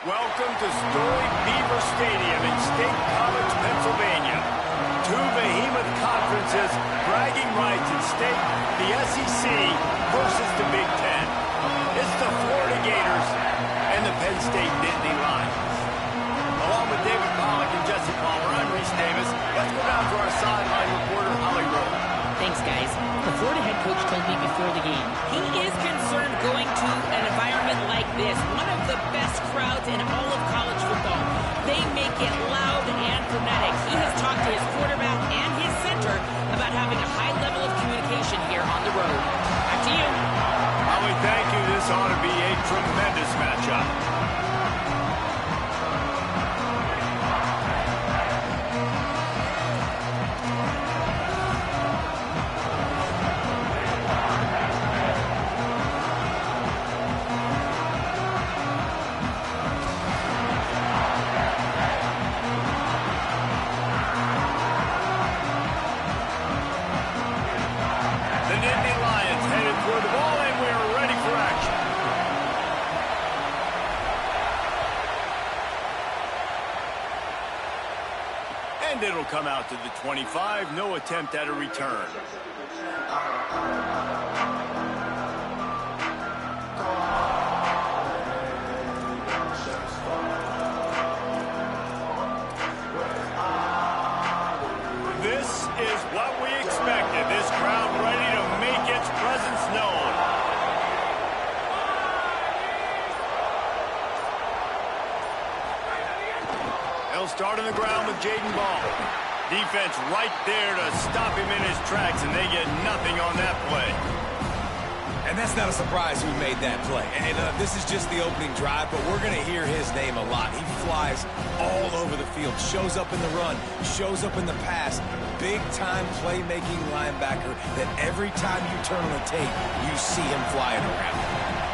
Welcome to storied Beaver Stadium in State College, Pennsylvania. Two behemoth conferences, bragging rights at stake, the SEC versus the Big Ten. It's the Florida Gators and the Penn State Nittany Lions. Along with David Pollack and Jesse Palmer, I'm Reese Davis. Let's go down to our sideline reporter, Holly Rowe. Thanks, guys. The Florida head coach told me before the game he is concerned going to an environment like this, one of the best crowds in all of college football. They make it loud and frenetic. He has talked to his quarterback and his center about having a high level of communication here on the road. Back to you. Holly, thank you. This ought to be a tremendous matchup. And it'll come out to the 25. No attempt at a return. This is what we expected. This crowd ready to make its presence known. They'll start on the ground with Jaden Ball. Defense right there to stop him in his tracks, and they get nothing on that play. And that's not a surprise who made that play. And this is just the opening drive, but we're going to hear his name a lot. He flies all over the field, shows up in the run, shows up in the pass. Big-time playmaking linebacker that every time you turn on the tape, you see him flying around.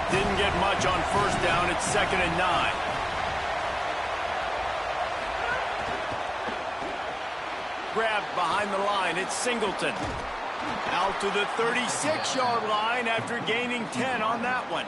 Didn't get much on first down. It's 2nd and 9. Grabbed behind the line. It's Singleton. Out to the 36-yard line after gaining 10 on that one.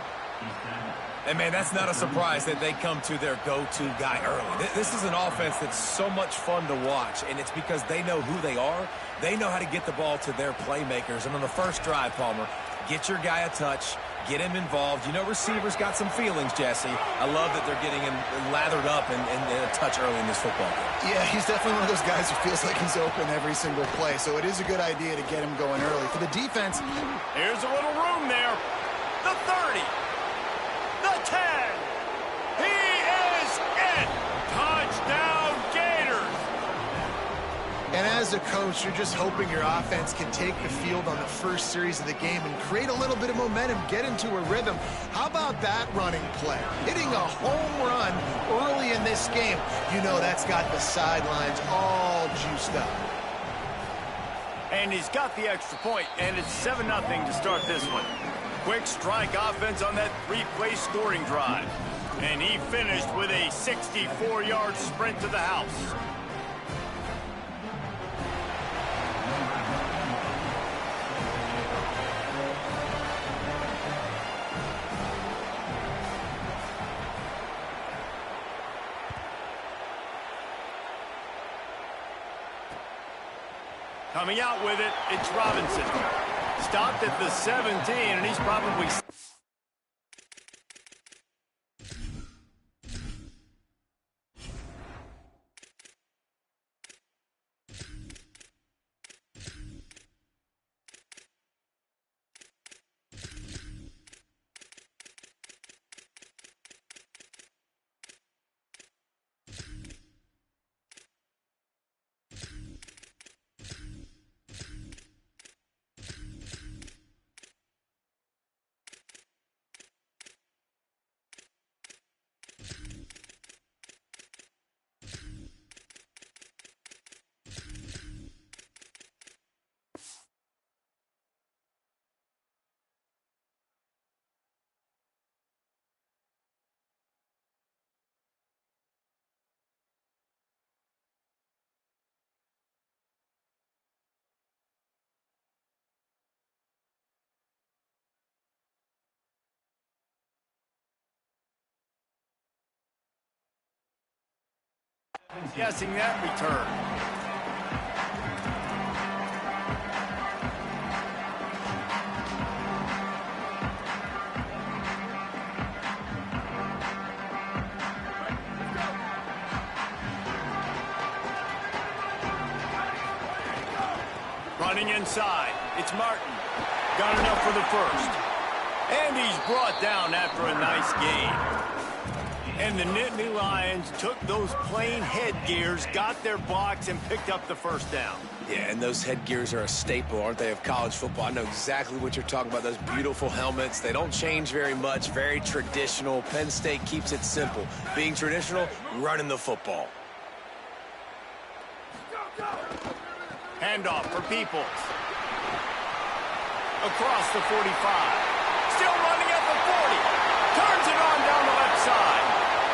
And, man, that's not a surprise that they come to their go-to guy early. This is an offense that's so much fun to watch, and it's because they know who they are. They know how to get the ball to their playmakers. And on the first drive, Palmer, get your guy a touch, get him involved. You know receivers got some feelings, Jesse. I love that they're getting him lathered up and a touch early in this football game. Yeah, he's definitely one of those guys who feels like he's open every single play, so it is a good idea to get him going early. For the defense, here's a little room there. The 30. The 10. He is in. Touchdown, Gators. and as a coach, you're just hoping your offense can take the field on the first series of the game and create a little bit of momentum, get into a rhythm. How about that running play? Hitting a home run early in this game. You know that's got the sidelines all juiced up. And he's got the extra point, and it's 7-0 to start this one. Quick strike offense on that three-play scoring drive. And he finished with a 64-yard sprint to the house. Coming out with it, it's Robinson. Stopped at the 17, and he's probably... Guessing that return. Running inside, it's Martin. Got enough for the first. And he's brought down after a nice gain. And the Nittany Lions took those plain headgears, got their blocks, and picked up the first down. Yeah, and those headgears are a staple, aren't they, of college football? I know exactly what you're talking about, those beautiful helmets. They don't change very much, very traditional. Penn State keeps it simple. Being traditional, running the football. Handoff for Peoples. Across the 45. Still running at the 40. Turns it on down the left side.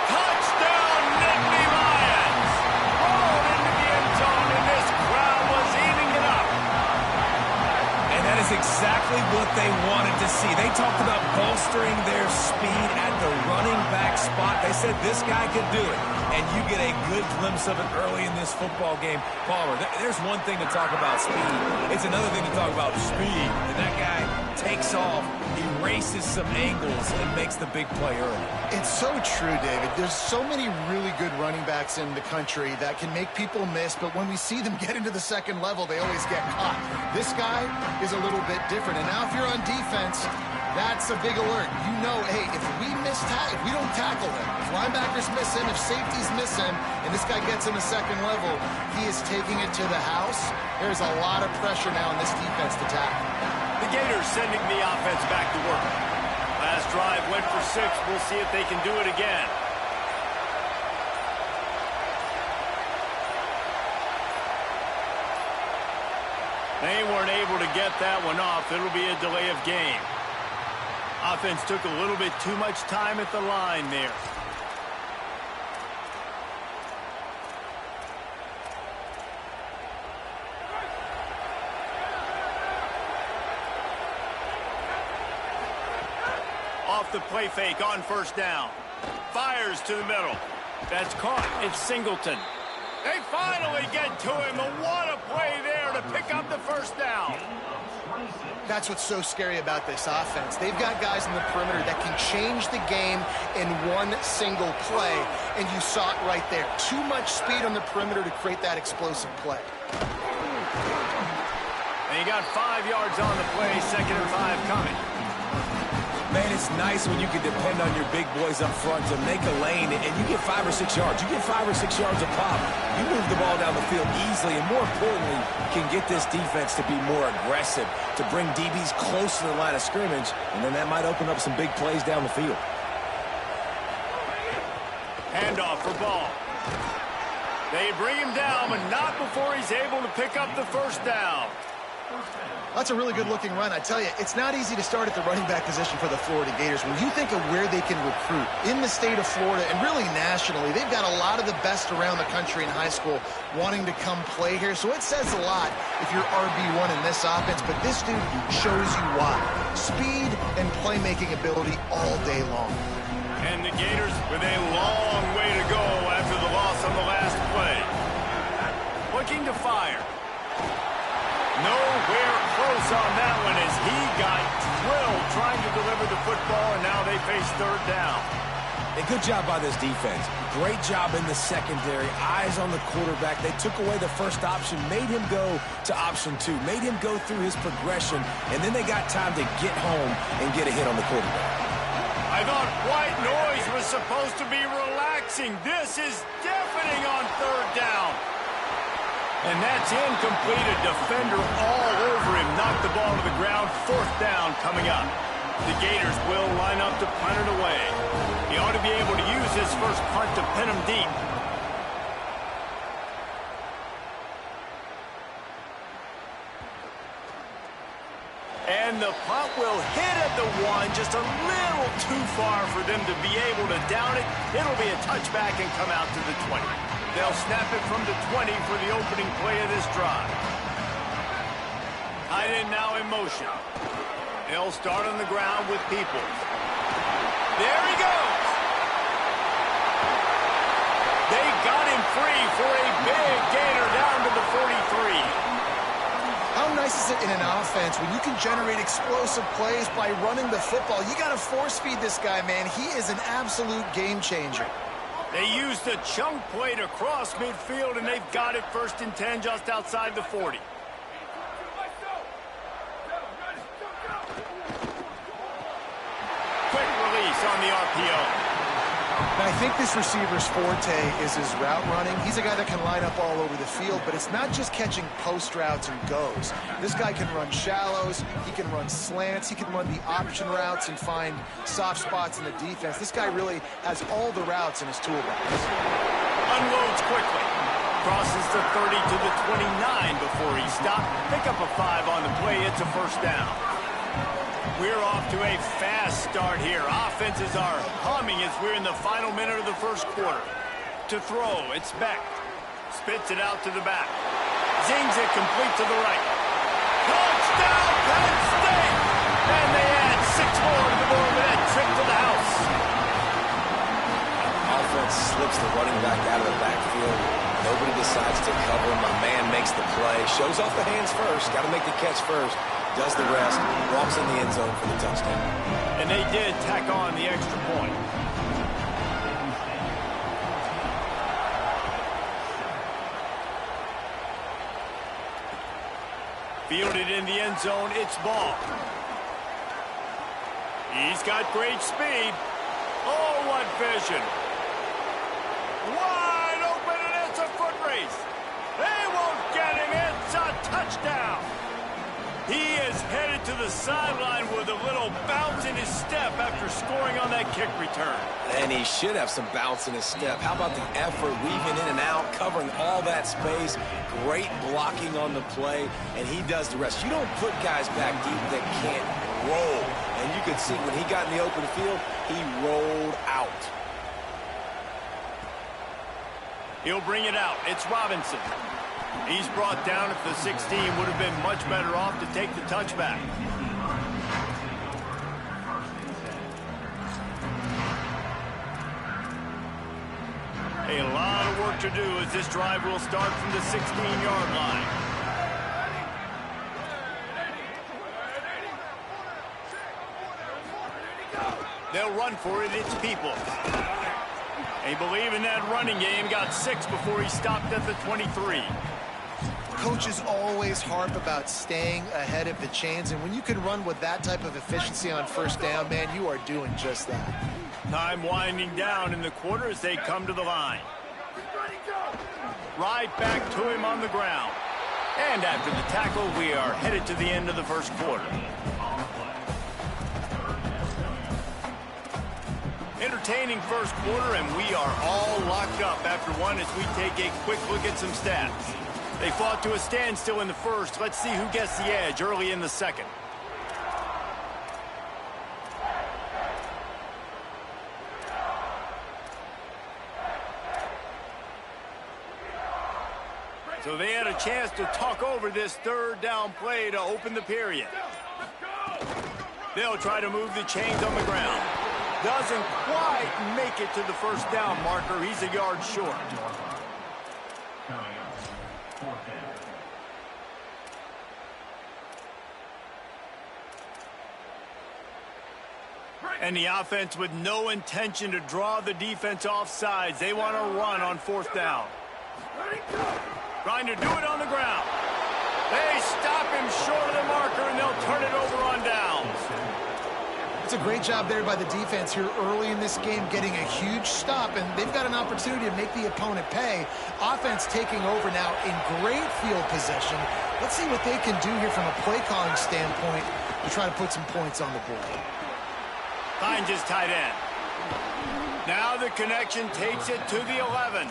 Touchdown, Nittany Lions! Rolled into the end zone, and this crowd was eating it up. And that is exactly what they wanted to see. They talked about bolstering their speed at the running back spot. They said this guy could do it. And you get a good glimpse of it early in this football game. Palmer, there's one thing to talk about speed. It's another thing to talk about speed. And that guy takes off, erases some angles, and makes the big play early. It's so true, David. There's so many really good running backs in the country that can make people miss, but when we see them get into the second level, they always get caught. This guy is a little bit different. And now if you're on defense, that's a big alert. You know, hey, if we don't tackle him, if linebackers miss him, if safeties miss him, and this guy gets in the second level, he is taking it to the house. There's a lot of pressure now in this defense to tackle. The Gators sending the offense back to work. Last drive went for 6. We'll see if they can do it again. They weren't able to get that one off. It'll be a delay of game. Offense took a little bit too much time at the line there. Off the play fake on first down. Fires to the middle. That's caught. It's Singleton. They finally get to him. And what a play there to pick up the first down. That's what's so scary about this offense. They've got guys in the perimeter that can change the game in one single play, and you saw it right there. Too much speed on the perimeter to create that explosive play. And you got 5 yards on the play, 2nd and 5 coming. Man, it's nice when you can depend on your big boys up front to make a lane, and you get 5 or 6 yards. You get 5 or 6 yards a pop. You move the ball down the field easily, and more importantly, can get this defense to be more aggressive, to bring DBs close to the line of scrimmage, and then that might open up some big plays down the field. Handoff for Ball. They bring him down, but not before he's able to pick up the first down. That's a really good-looking run. I tell you, it's not easy to start at the running back position for the Florida Gators. When you think of where they can recruit in the state of Florida and really nationally, they've got a lot of the best around the country in high school wanting to come play here. So it says a lot if you're RB1 in this offense, but this dude shows you why. Speed and playmaking ability all day long. And the Gators with a long way to go after the loss on the last play. Looking to fire. Nowhere close on that one as he got drilled trying to deliver the football, and now they face 3rd down. A good job by this defense. Great job in the secondary. Eyes on the quarterback. They took away the first option, made him go to option 2, made him go through his progression, and then they got time to get home and get a hit on the quarterback. I thought white noise was supposed to be relaxing. This is deafening on 3rd down. And that's incomplete. A defender all over him. Knocked the ball to the ground. 4th down coming up. The Gators will line up to punt it away. He ought to be able to use his first punt to pin him deep. And the punt will hit at the 1, just a little too far for them to be able to down it. It'll be a touchback and come out to the 20. They'll snap it from the 20 for the opening play of this drive. Tight end now in motion. They'll start on the ground with Peoples. There he goes. They got him free nice is it in an offense when you can generate explosive plays by running the football? You got to force feed this guy, man. He is an absolute game changer. They used a chunk play to cross midfield, and they've got it 1st and 10 just outside the 40. Quick release on the RPO. Now, I think this receiver's forte is his route running. He's a guy that can line up all over the field, but it's not just catching post routes and goes. This guy can run shallows, he can run slants, he can run the option routes and find soft spots in the defense. This guy really has all the routes in his toolbox. Unloads quickly. Crosses the 30 to the 29 before he stopped. Pick up a 5 on the play. It's a 1st down. We're off to a fast start here. Offenses are humming as we're in the final minute of the 1st quarter. To throw, it's Beck. Spits it out to the back. Zings it complete to the right. Touchdown, Penn State! And they add 6 more to the board with that trip to the house. Offense slips the running back out of the backfield. Nobody decides to cover him. My man makes the play. Shows off the hands first. Got to make the catch first. Does the rest. Walks in the end zone for the touchdown. And they did tack on the extra point. Fielded in the end zone. It's ball. He's got great speed. Oh, what vision. Wide open, and it's a foot race. They won't get him. It's a touchdown. He is headed to the sideline with a little bounce in his step after scoring on that kick return. And he should have some bounce in his step. How about the effort, weaving in and out, covering all that space. Great blocking on the play, and he does the rest. You don't put guys back deep that can't roll. And you could see when he got in the open field, he rolled out. He'll bring it out. It's Robinson. He's brought down at the 16. Would have been much better off to take the touchback. A lot of work to do as this drive will start from the 16-yard line. They'll run for it. It's People. They believe in that running game. Got 6 before he stopped at the 23. Coaches always harp about staying ahead of the chains, and when you can run with that type of efficiency on 1st down, man, you are doing just that. Time winding down in the quarter as they come to the line. Right back to him on the ground. And after the tackle, we are headed to the end of the 1st quarter. Entertaining 1st quarter, and we are all locked up after one as we take a quick look at some stats. They fought to a standstill in the 1st. Let's see who gets the edge early in the 2nd. So they had a chance to talk over this 3rd down play to open the period. They'll try to move the chains on the ground. Doesn't quite make it to the 1st down marker. He's a yard short. And the offense with no intention to draw the defense off sides. They want to run on 4th down. Trying to do it on the ground. They stop him short of the marker, and they'll turn it over on downs. It's a great job there by the defense here early in this game, getting a huge stop, and they've got an opportunity to make the opponent pay. Offense taking over now in great field possession. Let's see what they can do here from a play calling standpoint to try to put some points on the board. Finds his tight end. Now the connection takes it to the 11.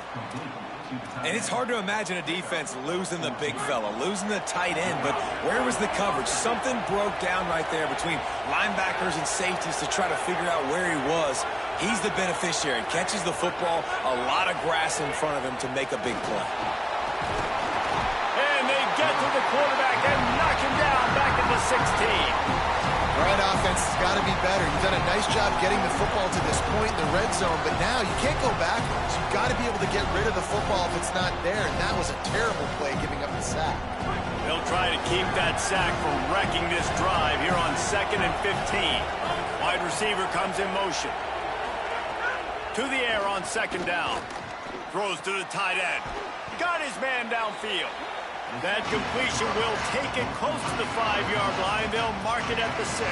And it's hard to imagine a defense losing the big fella, losing the tight end, but where was the coverage? Something broke down right there between linebackers and safeties to try to figure out where he was. He's the beneficiary. Catches the football, a lot of grass in front of him to make a big play. And they get to the quarterback and knock him down back at the 16. All right, offense has got to be better. You've done a nice job getting the football to this point in the red zone, but now you can't go backwards. You've got to be able to get rid of the football if it's not there, and that was a terrible play giving up the sack. They'll try to keep that sack from wrecking this drive here on 2nd and 15. Wide receiver comes in motion. To the air on 2nd down. Throws to the tight end. Got his man downfield. That completion will take it close to the 5-yard line. They'll mark it at the 6.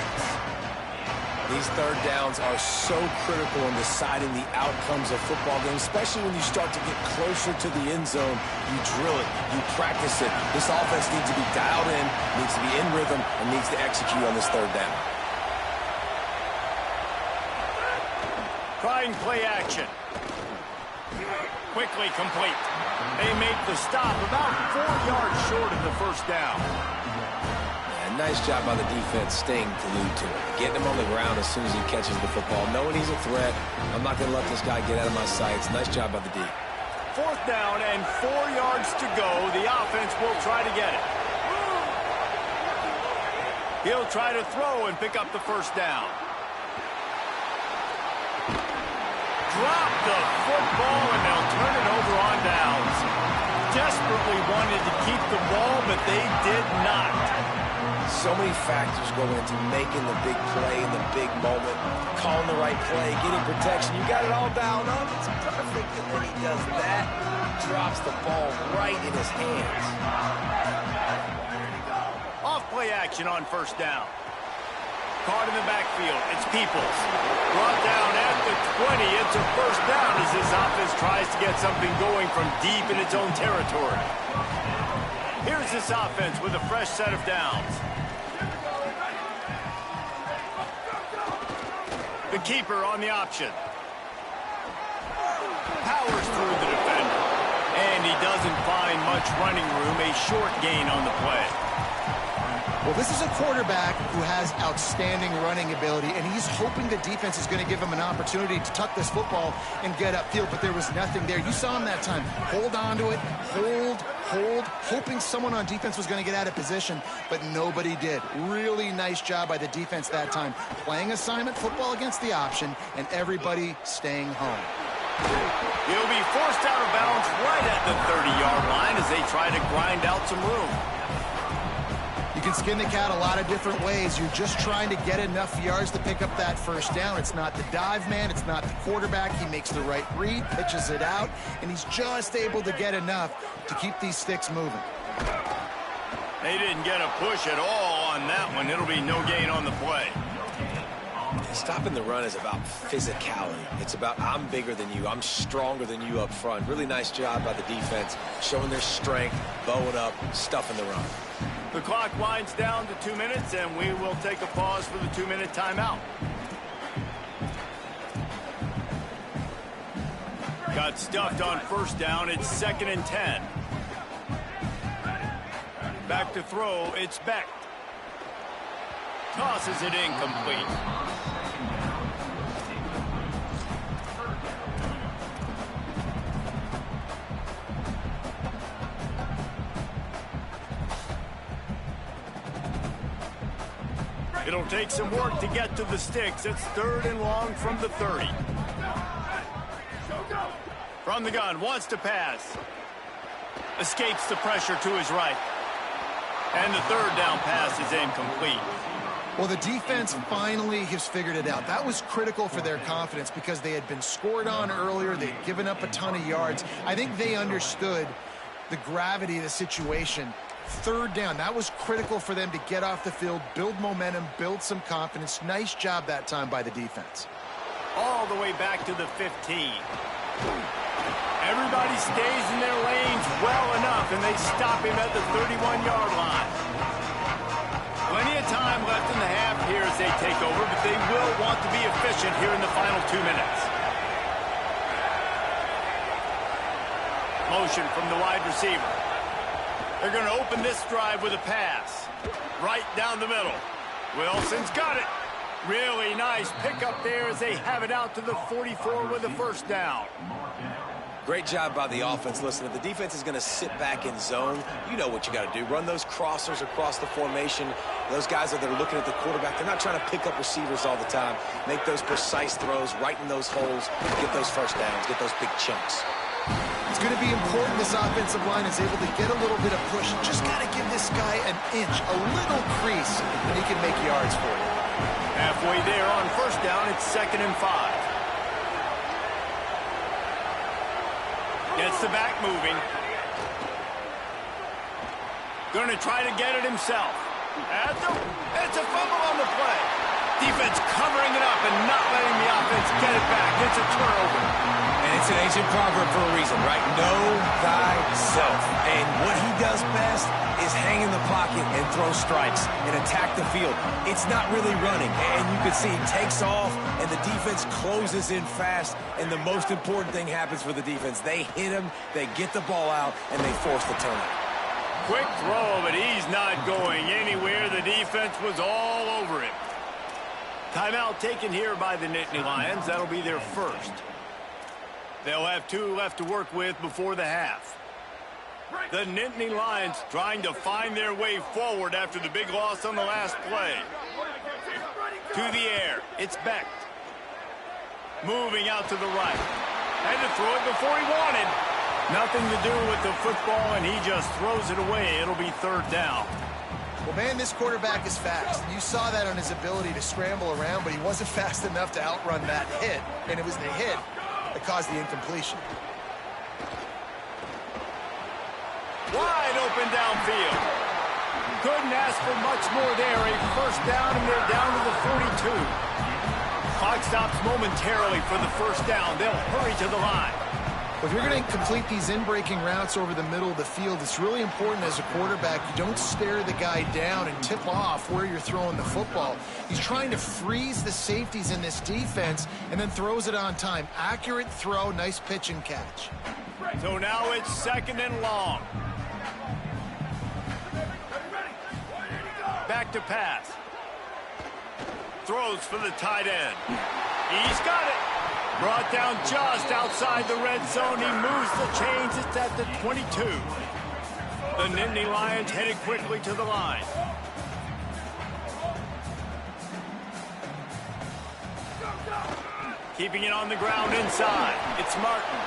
These third downs are so critical in deciding the outcomes of football games, especially when you start to get closer to the end zone. You drill it, you practice it. This offense needs to be dialed in, needs to be in rhythm, and needs to execute on this third down. Trying play action. Quickly complete. They make the stop about 4 yards short of the first down. Yeah, nice job by the defense staying glued to it. Getting him on the ground as soon as he catches the football. Knowing he's a threat. I'm not going to let this guy get out of my sights. Nice job by the D. 4th down and 4 yards to go. The offense will try to get it. He'll try to throw and pick up the first down. Drop the football, and they'll turn it over on downs. Desperately wanted to keep the ball, but they did not. So many factors go into making the big play in the big moment. Calling the right play, getting protection. You got it all dialed up. It's perfect, and then he does that. Drops the ball right in his hands. Off play action on 1st down. Caught in the backfield. It's Peoples. Brought down at the 20. It's a 1st down as this offense tries to get something going from deep in its own territory. Here's this offense with a fresh set of downs. The keeper on the option. Powers through the defender. And he doesn't find much running room. A short gain on the play. Well, this is a quarterback who has outstanding running ability, and he's hoping the defense is going to give him an opportunity to tuck this football and get upfield, but there was nothing there. You saw him that time. Hold on to it, hold, hoping someone on defense was going to get out of position, but nobody did. Really nice job by the defense that time. Playing assignment football against the option, and everybody staying home. He'll be forced out of bounds right at the 30-yard line as they try to grind out some room. You can skin the cat a lot of different ways. You're just trying to get enough yards to pick up that first down. It's not the dive man. It's not the quarterback. He makes the right read, pitches it out, and he's just able to get enough to keep these sticks moving. They didn't get a push at all on that one. It'll be no gain on the play. Stopping the run is about physicality. It's about I'm bigger than you. I'm stronger than you up front. Really nice job by the defense, showing their strength, bowing up, stuffing the run. The clock winds down to 2 minutes, and we will take a pause for the 2-minute timeout. Got stuffed on 1st down. It's 2nd and 10. Back to throw. It's Beck. Tosses it incomplete. It'll take some work to get to the sticks. It's 3rd and long from the 30. From the gun, wants to pass. Escapes the pressure to his right. And the 3rd down pass is incomplete. Well, the defense finally has figured it out. That was critical for their confidence because they had been scored on earlier. They'd given up a ton of yards. I think they understood the gravity of the situation. 3rd down, that was critical for them to get off the field, build momentum, build some confidence. Nice job that time by the defense. All the way back to the 15. Everybody stays in their lanes well enough, and they stop him at the 31-yard line. Plenty of time left in the half here as they take over, but they will want to be efficient here in the final 2 minutes. Motion from the wide receiver. They're going to open this drive with a pass. Right down the middle. Wilson's got it. Really nice pickup there as they have it out to the 44 with the 1st down. Great job by the offense. Listen, if the defense is going to sit back in zone, you know what you got to do. Run those crossers across the formation. Those guys that are looking at the quarterback, they're not trying to pick up receivers all the time. Make those precise throws, right in those holes, get those first downs, get those big chunks. It's going to be important this offensive line is able to get a little bit of push. Just got to give this guy an inch, a little crease, and he can make yards for you. Halfway there on first down, it's 2nd and 5. Gets the back moving. Going to try to get it himself. It's a fumble on the play. Defense covering it up and not letting the offense get it back. It's a turnover. And it's an ancient proverb for a reason, right? Know thyself. And what he does best is hang in the pocket and throw strikes and attack the field. It's not really running. And you can see he takes off and the defense closes in fast. And the most important thing happens for the defense. They hit him, they get the ball out, and they force the turnover. Quick throw, but he's not going anywhere. The defense was all over him. Timeout taken here by the Nittany Lions. That'll be their first. They'll have 2 left to work with before the half. The Nittany Lions trying to find their way forward after the big loss on the last play. To the air. It's Beck. Moving out to the right. Had to throw it before he wanted. Nothing to do with the football, and he just throws it away. It'll be 3rd down. Well, man, this quarterback is fast. You saw that on his ability to scramble around, but he wasn't fast enough to outrun that hit, and it was the hit that caused the incompletion. Wide open downfield. Couldn't ask for much more there. A first down, and they're down to the 42. Clock stops momentarily for the first down. They'll hurry to the line. If you're going to complete these in-breaking routes over the middle of the field, it's really important as a quarterback you don't stare the guy down and tip off where you're throwing the football. He's trying to freeze the safeties in this defense and then throws it on time. Accurate throw, nice pitch and catch. So now it's 2nd and long. Back to pass. Throws for the tight end. He's got it. Brought down just outside the red zone. He moves the chains. It's at the 22. The Nittany Lions headed quickly to the line. Keeping it on the ground inside. It's Martin.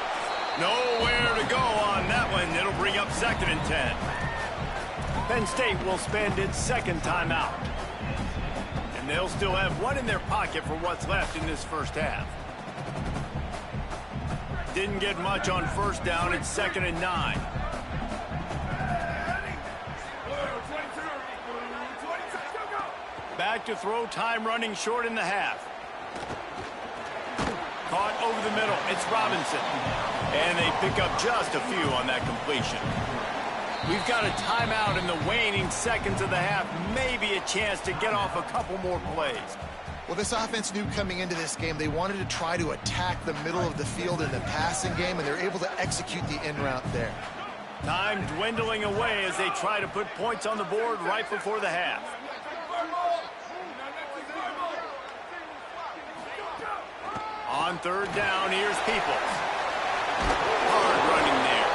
Nowhere to go on that one. It'll bring up 2nd and 10. Penn State will spend its 2nd timeout. And they'll still have 1 in their pocket for what's left in this first half. Didn't get much on first down. It's 2nd and 9. Back to throw, time running short in the half. Caught over the middle. It's Robinson. And they pick up just a few on that completion. We've got a timeout in the waning seconds of the half. Maybe a chance to get off a couple more plays. Well, this offense knew coming into this game they wanted to try to attack the middle of the field in the passing game, and they're able to execute the in route there. Time dwindling away as they try to put points on the board right before the half. On 3rd down, here's Peoples. Hard running there.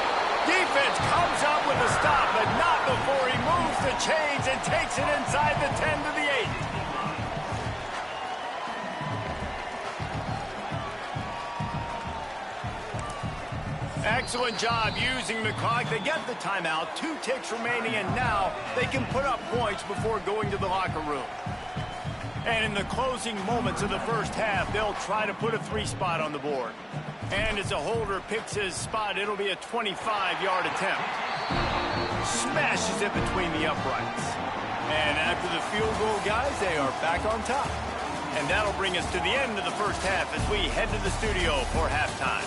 Defense comes up with a stop, but not before he moves the chains and takes it inside the 10 to the 8. Excellent job using the clock. They get the timeout, 2 ticks remaining, and now they can put up points before going to the locker room. And in the closing moments of the first half, they'll try to put a 3 spot on the board. And as a holder picks his spot, it'll be a 25-yard attempt. Smashes it between the uprights. And after the field goal, guys, they are back on top. And that'll bring us to the end of the first half as we head to the studio for halftime.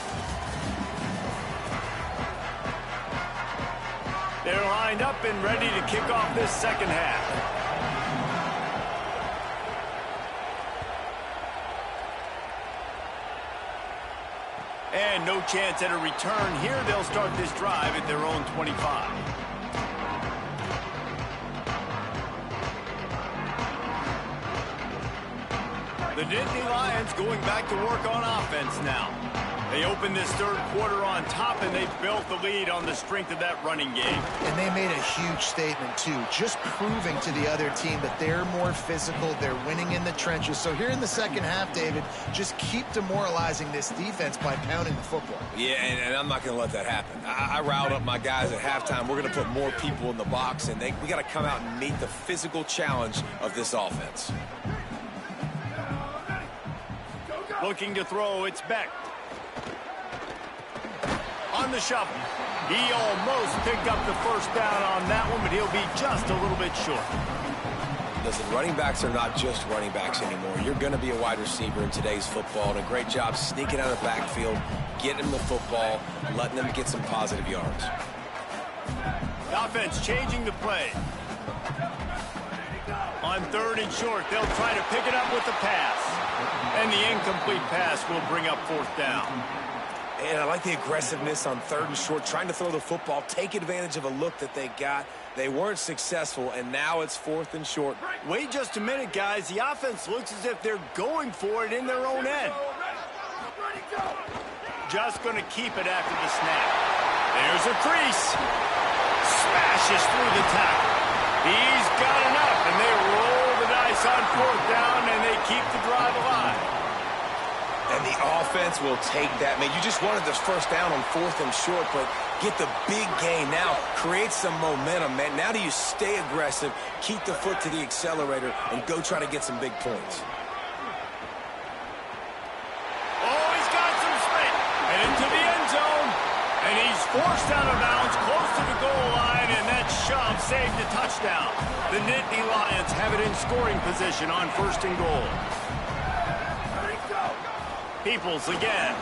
They're lined up and ready to kick off this second half. And no chance at a return here. They'll start this drive at their own 25. The Nittany Lions going back to work on offense now. They opened this third quarter on top, and they built the lead on the strength of that running game. And they made a huge statement, too, just proving to the other team that they're more physical, they're winning in the trenches. So here in the second half, David, just keep demoralizing this defense by pounding the football. Yeah, and I'm not going to let that happen. I riled up my guys at halftime. We're going to put more people in the box, and we got to come out and meet the physical challenge of this offense. Looking to throw, it's Beck. On the shuffle. He almost picked up the first down on that one, but he'll be just a little bit short. Listen, running backs are not just running backs anymore. You're going to be a wide receiver in today's football, and a great job sneaking out of the backfield, getting them the football, letting them get some positive yards. The offense changing the play. On third and short, they'll try to pick it up with the pass. And the incomplete pass will bring up fourth down. And I like the aggressiveness on third and short, trying to throw the football, take advantage of a look that they got. They weren't successful, and now it's fourth and short. Wait just a minute, guys. The offense looks as if they're going for it in their own end. Just going to keep it after the snap. There's a crease. Smashes through the tackle. He's got enough, and they roll the dice on fourth down, and they keep the drive alive. And the offense will take that. Man, you just wanted this first down on fourth and short, but get the big gain now. Create some momentum, man. Now do you stay aggressive, keep the foot to the accelerator, and go try to get some big points. Oh, he's got some space. And into the end zone. And he's forced out of bounds close to the goal line, and that shove saved a touchdown. The Nittany Lions have it in scoring position on first and goal. Peoples again.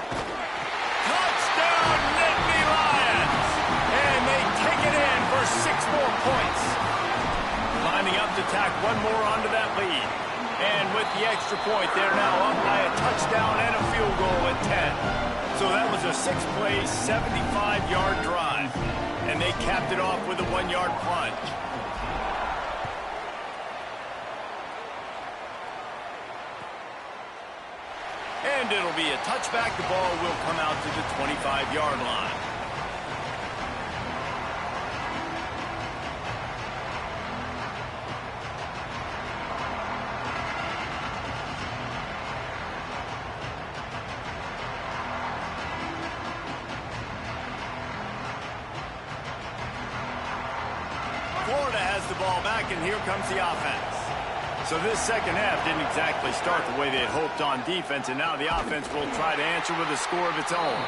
Touchdown, Nittany Lions! And they take it in for 6 more points. Lining up to tack one more onto that lead. And with the extra point, they're now up by a touchdown and a field goal at 10. So that was a 6-play, 75-yard drive. And they capped it off with a 1-yard plunge. And it'll be a touchback. The ball will come out to the 25-yard line. Florida has the ball back, and here comes the offense. So this second half didn't exactly start the way they had hoped on defense, and now the offense will try to answer with a score of its own.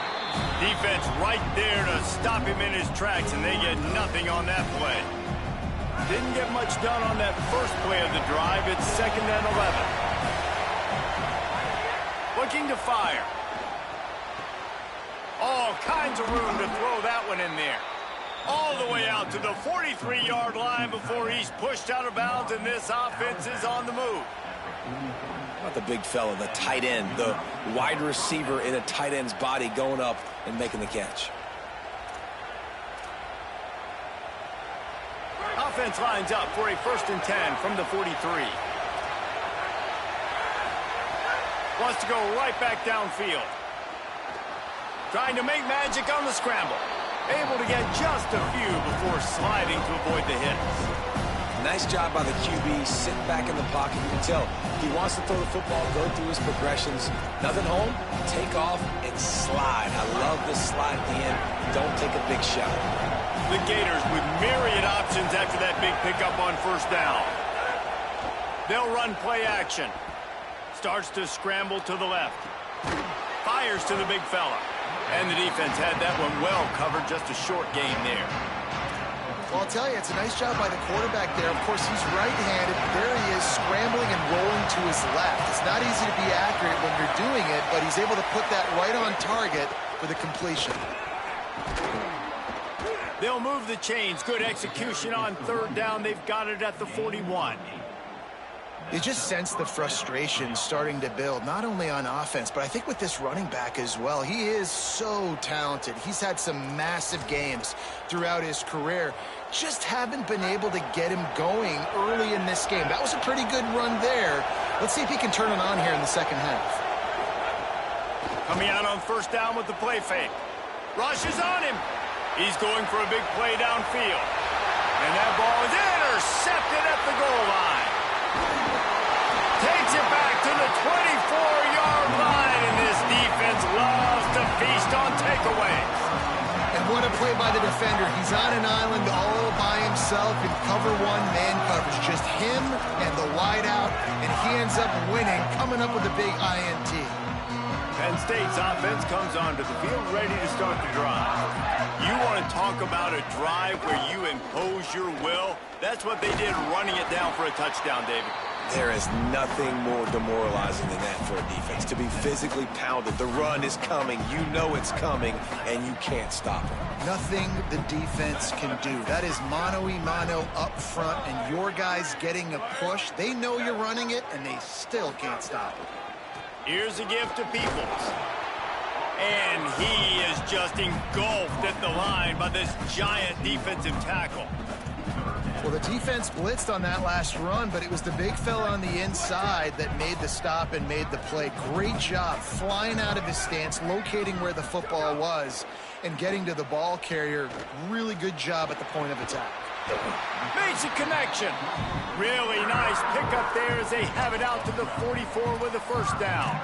Defense right there to stop him in his tracks, and they get nothing on that play. Didn't get much done on that first play of the drive. It's 2nd and 11. Looking to fire. All kinds of room to throw that one in there. All the way out to the 43-yard line before he's pushed out of bounds, and this offense is on the move. How about the big fella, the tight end, the wide receiver in a tight end's body going up and making the catch. Offense lines up for a 1st and 10 from the 43. Wants to go right back downfield. Trying to make magic on the scramble. Able to get just a few before sliding to avoid the hits. Nice job by the QB, sitting back in the pocket. You can tell he wants to throw the football, go through his progressions. Nothing home, take off, and slide. I love the slide at the end. Don't take a big shot. The Gators with myriad options after that big pickup on first down. They'll run play action. Starts to scramble to the left. Fires to the big fella. And the defense had that one well covered, just a short gain there. Well, I'll tell you, it's a nice job by the quarterback there. Of course, he's right-handed. There he is, scrambling and rolling to his left. It's not easy to be accurate when you're doing it, but he's able to put that right on target for the completion. They'll move the chains. Good execution on third down. They've got it at the 41. You just sense the frustration starting to build, not only on offense, but I think with this running back as well. He is so talented. He's had some massive games throughout his career. Just haven't been able to get him going early in this game. That was a pretty good run there. Let's see if he can turn it on here in the second half. Coming out on first down with the play fake. Rushes on him. He's going for a big play downfield. And that ball is intercepted at the goal line. Takes it back to the 24-yard line, and this defense loves to feast on takeaways. And what a play by the defender. He's on an island all by himself in cover one man coverage. Just him and the wideout, and he ends up winning, coming up with a big INT. Penn State's offense comes onto the field ready to start the drive. You want to talk about a drive where you impose your will? That's what they did running it down for a touchdown, David. There is nothing more demoralizing than that for a defense. To be physically pounded. The run is coming. You know it's coming, and you can't stop it. Nothing the defense can do. That is mano-a-mano up front, and your guys getting a push. They know you're running it, and they still can't stop it. Here's a gift to Peoples. And he is just engulfed at the line by this giant defensive tackle. Well, the defense blitzed on that last run, but it was the big fella on the inside that made the stop and made the play. Great job flying out of his stance, locating where the football was, and getting to the ball carrier. Really good job at the point of attack. Makes a connection. Really nice pickup there as they have it out to the 44 with a first down.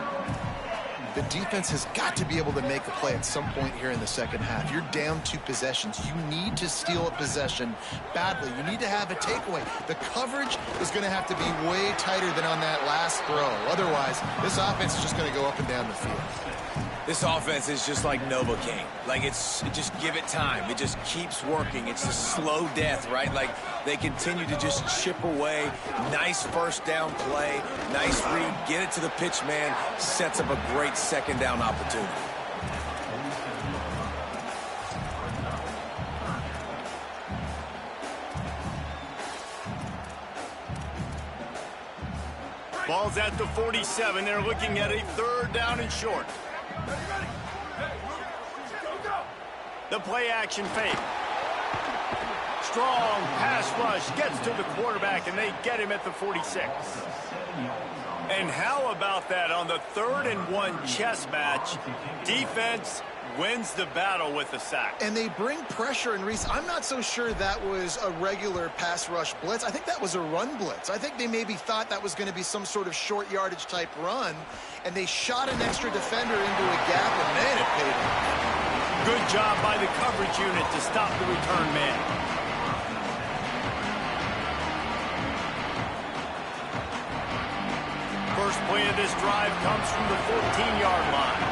The defense has got to be able to make a play at some point here in the second half. You're down 2 possessions. You need to steal a possession badly. You need to have a takeaway. The coverage is going to have to be way tighter than on that last throw. Otherwise, this offense is just going to go up and down the field. This offense is just like Novocaine. Like, just give it time. It just keeps working. It's a slow death, right? Like, they continue to just chip away. Nice first down play. Nice read. Get it to the pitch man. Sets up a great second down opportunity. Ball's at the 47. They're looking at a third down and short. The play action fake. Strong pass rush gets to the quarterback, and they get him at the 46. And how about that on the 3rd and 1 chess match? Defense wins the battle with the sack. And they bring pressure, and Reese, I'm not so sure that was a regular pass rush blitz. I think that was a run blitz. I think they maybe thought that was going to be some sort of short yardage type run, and they shot an extra defender into a gap, and man, it paid off. Good job by the coverage unit to stop the return man. First play of this drive comes from the 14-yard line.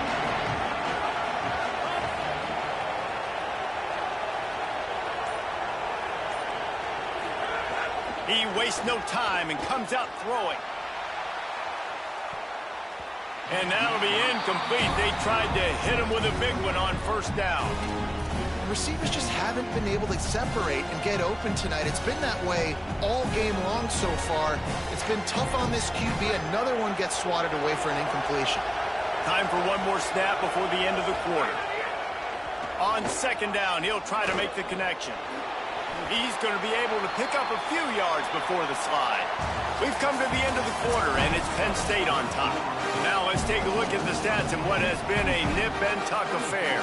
He wastes no time and comes out throwing. And that'll be incomplete. They tried to hit him with a big one on first down. Receivers just haven't been able to separate and get open tonight. It's been that way all game long so far. It's been tough on this QB. Another one gets swatted away for an incompletion. Time for one more snap before the end of the quarter. On second down, he'll try to make the connection. He's going to be able to pick up a few yards before the slide. We've come to the end of the quarter, and it's Penn State on top. Now let's take a look at the stats in what has been a nip-and-tuck affair.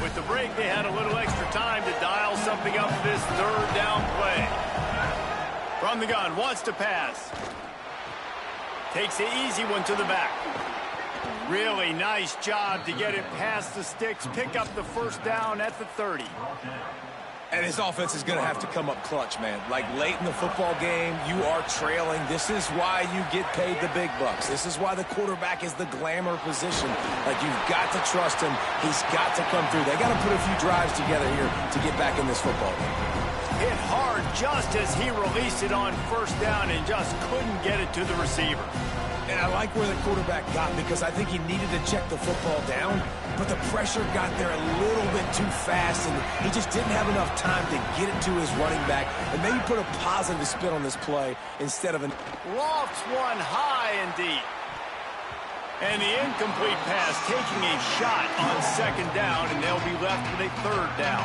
With the break, they had a little extra time to dial something up for this third down play. From the gun, wants to pass. Takes the easy one to the back. Really nice job to get it past the sticks, pick up the first down at the 30. And his offense is going to have to come up clutch, man. Like, late in the football game, you are trailing. This is why you get paid the big bucks. This is why the quarterback is the glamour position. Like, you've got to trust him. He's got to come through. They got to put a few drives together here to get back in this football game. Hit hard just as he released it on first down and just couldn't get it to the receiver. And I like where the quarterback got, because I think he needed to check the football down, but the pressure got there a little bit too fast, and he just didn't have enough time to get it to his running back and maybe put a positive spin on this play instead of an... Lofts one high and deep. And the incomplete pass taking a shot on second down, and they'll be left with a third down.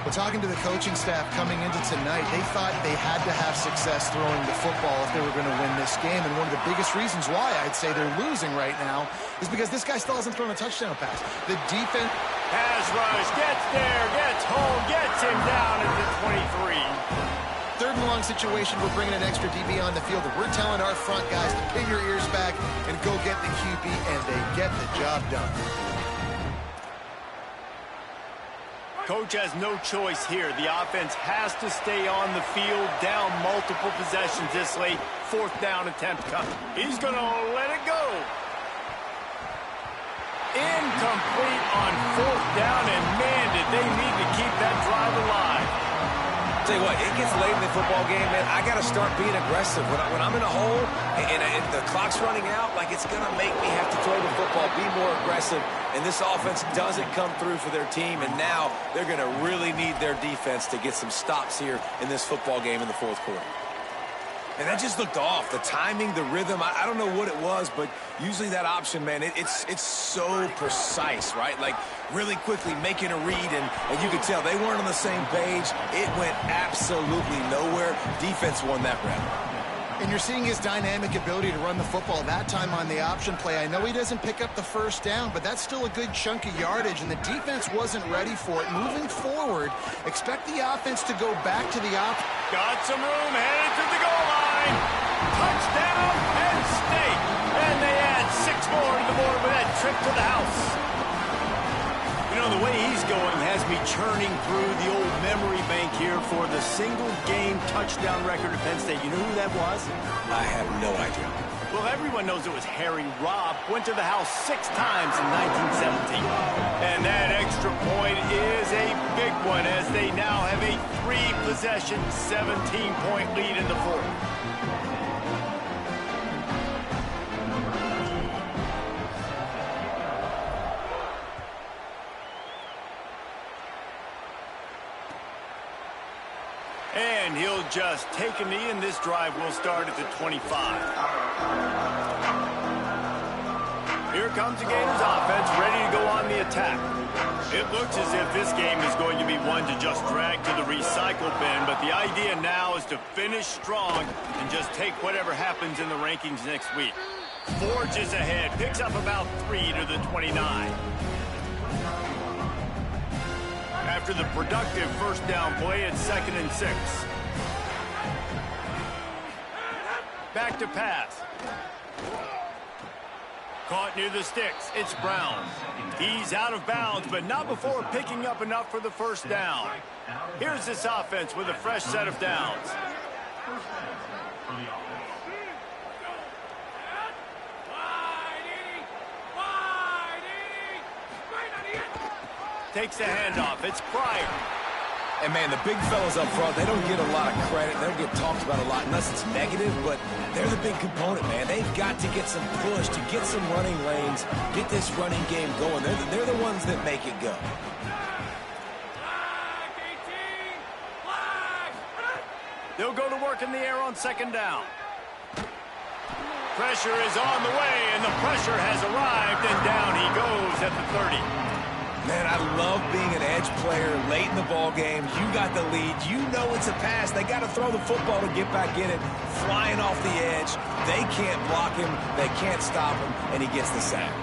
Well, talking to the coaching staff coming into tonight, they thought they had to have success throwing the football if they were going to win this game. And one of the biggest reasons why I'd say they're losing right now is because this guy still hasn't thrown a touchdown pass. The defense... Pass rush, gets there, gets home, gets him down at the 23. Third and long situation, we're bringing an extra DB on the field. And we're telling our front guys to pin your ears back and go get the QB, and they get the job done. Coach has no choice here. The offense has to stay on the field, down multiple possessions this late. Fourth down attempt coming. He's going to let it go. Incomplete on fourth down, and man, did they need to keep that drive alive. Tell you what, it gets late in the football game, man. I got to start being aggressive. When I'm in a hole and the clock's running out, like, it's going to make me have to throw the football, be more aggressive. And this offense doesn't come through for their team, and now they're going to really need their defense to get some stops here in this football game in the fourth quarter. And that just looked off. The timing, the rhythm, I don't know what it was, but usually that option, man, it's so precise, right? Like, really quickly making a read, and you could tell they weren't on the same page. It went absolutely nowhere. Defense won that round. And you're seeing his dynamic ability to run the football that time on the option play. I know he doesn't pick up the first down, but that's still a good chunk of yardage, and the defense wasn't ready for it. Moving forward, expect the offense to go back to the Got some room, headed to the goal line. Touchdown, Penn State. And they add 6 more to the board with that trip to the house. You know, the way he's going has me churning through the old memory bank here for the single-game touchdown record at Penn State. You know who that was? I have no idea. Well, everyone knows it was Harry Robb. Went to the house 6 times in 1917. And that extra point is a big one as they now have a 3-possession, 17-point lead in the fourth. And he'll just take a knee, and this drive will start at the 25. Here comes the Gators offense, ready to go on the attack. It looks as if this game is going to be one to just drag to the recycle bin, but the idea now is to finish strong and just take whatever happens in the rankings next week. Forges ahead, picks up about 3 to the 29. After the productive first down play, it's 2nd and 6. Back to pass. Caught near the sticks. It's Brown. He's out of bounds, but not before picking up enough for the first down. Here's this offense with a fresh set of downs. Takes the handoff. It's Pryor. And, man, the big fellas up front, they don't get a lot of credit. They don't get talked about a lot unless it's negative, but they're the big component, man. They've got to get some push, to get some running lanes, get this running game going. They're the ones that make it go. They'll go to work in the air on 2nd down. Pressure is on the way, and the pressure has arrived, and down he goes at the 30. Man, I love being an edge player late in the ball game. You got the lead. You know it's a pass. They got to throw the football to get back in it. Flying off the edge. They can't block him. They can't stop him, and he gets the sack.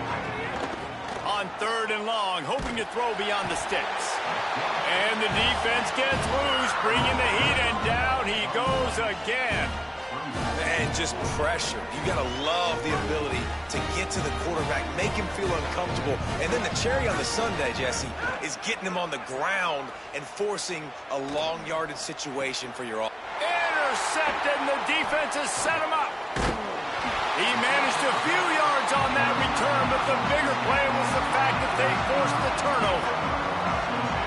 On 3rd and long, hoping to throw beyond the sticks. And the defense gets loose, bringing the heat, and down he goes again. And just pressure. You got to love the ability to get to the quarterback, make him feel uncomfortable. And then the cherry on the sundae, Jesse, is getting him on the ground and forcing a long yardage situation for your offense. Intercepted, and the defense has set him up. He managed a few yards on that return, but the bigger play was the fact that they forced the turnover.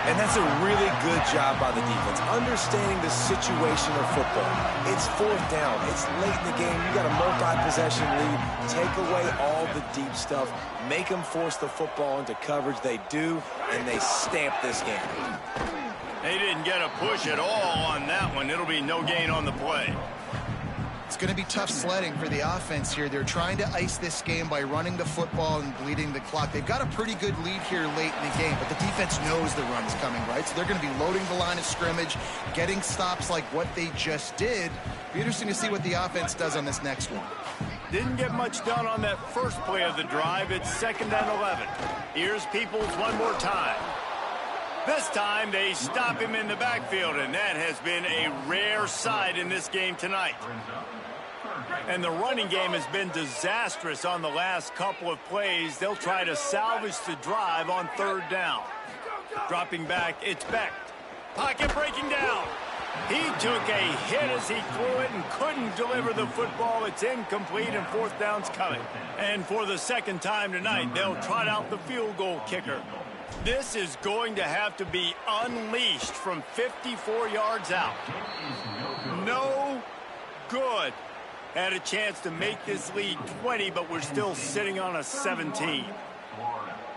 And that's a really good job by the defense, understanding the situation of football. It's 4th down. It's late in the game. You got a multi-possession lead. Take away all the deep stuff. Make them force the football into coverage. They do, and they stamp this game. They didn't get a push at all on that one. It'll be no gain on the play. It's going to be tough sledding for the offense here. They're trying to ice this game by running the football and bleeding the clock. They've got a pretty good lead here late in the game, but the defense knows the run's coming, right? So they're going to be loading the line of scrimmage, getting stops like what they just did. Be interesting to see what the offense does on this next one. Didn't get much done on that first play of the drive. It's 2nd and 11. Here's Peoples one more time. This time they stop him in the backfield, and that has been a rare sight in this game tonight. And the running game has been disastrous on the last couple of plays. They'll try to salvage the drive on 3rd down. Dropping back, it's Beck. Pocket breaking down. He took a hit as he threw it and couldn't deliver the football. It's incomplete, and 4th down's coming. And for the 2nd time tonight, they'll trot out the field goal kicker. This is going to have to be unleashed from 54 yards out. No good. Had a chance to make this lead 20, but we're still sitting on a 17.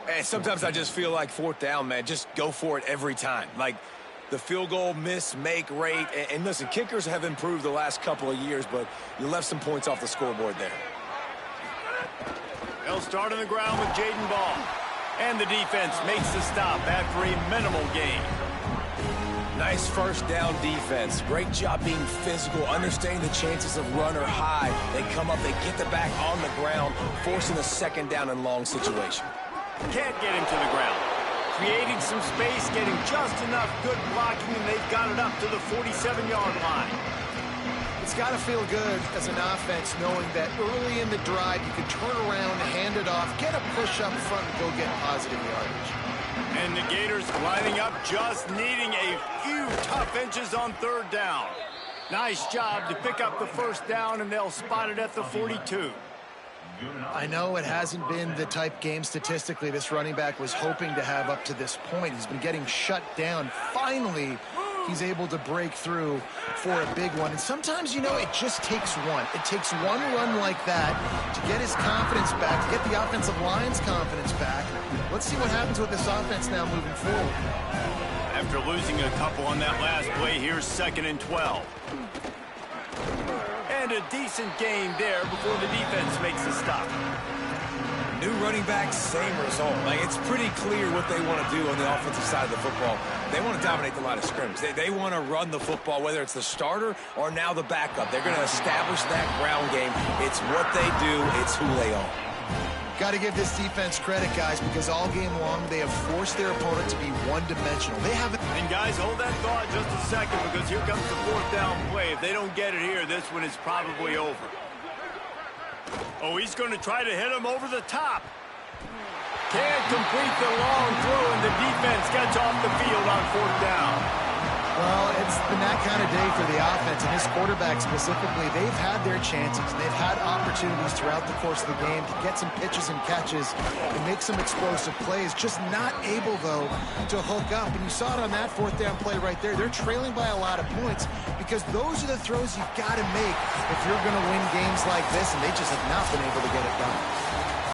And sometimes I just feel like 4th down, man, just go for it every time. Like the field goal miss-make rate. And listen, kickers have improved the last couple of years, but you left some points off the scoreboard there. They'll start on the ground with Jaden Ball. And the defense makes the stop after a minimal gain. Nice 1st down defense. Great job being physical, understanding the chances of run or high. They come up, they get the back on the ground, forcing a 2nd down and long situation. Can't get him to the ground. Creating some space, getting just enough good blocking, and they've got it up to the 47-yard line. It's got to feel good as an offense knowing that early in the drive you can turn around, hand it off, get a push up front, and go get positive yardage. And the Gators lining up, just needing a few tough inches on 3rd down. Nice job to pick up the 1st down, and they'll spot it at the 42. I know it hasn't been the type game statistically this running back was hoping to have up to this point. He's been getting shut down. Finally, he's able to break through for a big one. And sometimes, you know, it just takes one. It takes one run like that to get his confidence back, to get the offensive line's confidence back. Let's see what happens with this offense now moving forward. After losing a couple on that last play, here's 2nd and 12. And a decent gain there before the defense makes a stop. New running back, same result. Like, it's pretty clear what they want to do on the offensive side of the football. They want to dominate the line of scrimmage. They want to run the football, whether it's the starter or now the backup. They're going to establish that ground game. It's what they do. It's who they are. Got to give this defense credit, guys, because all game long they have forced their opponent to be one-dimensional. They haven't. And guys, hold that thought just a second, because here comes the 4th down play. If they don't get it here, this one is probably over. Oh, he's going to try to hit him over the top. Can't complete the long throw, and the defense gets off the field on 4th down. Well, it's been that kind of day for the offense, and his quarterback specifically. They've had their chances. They've had opportunities throughout the course of the game to get some pitches and catches and make some explosive plays. Just not able, though, to hook up. And you saw it on that 4th down play right there. They're trailing by a lot of points because those are the throws you've got to make if you're going to win games like this, and they just have not been able to get it done.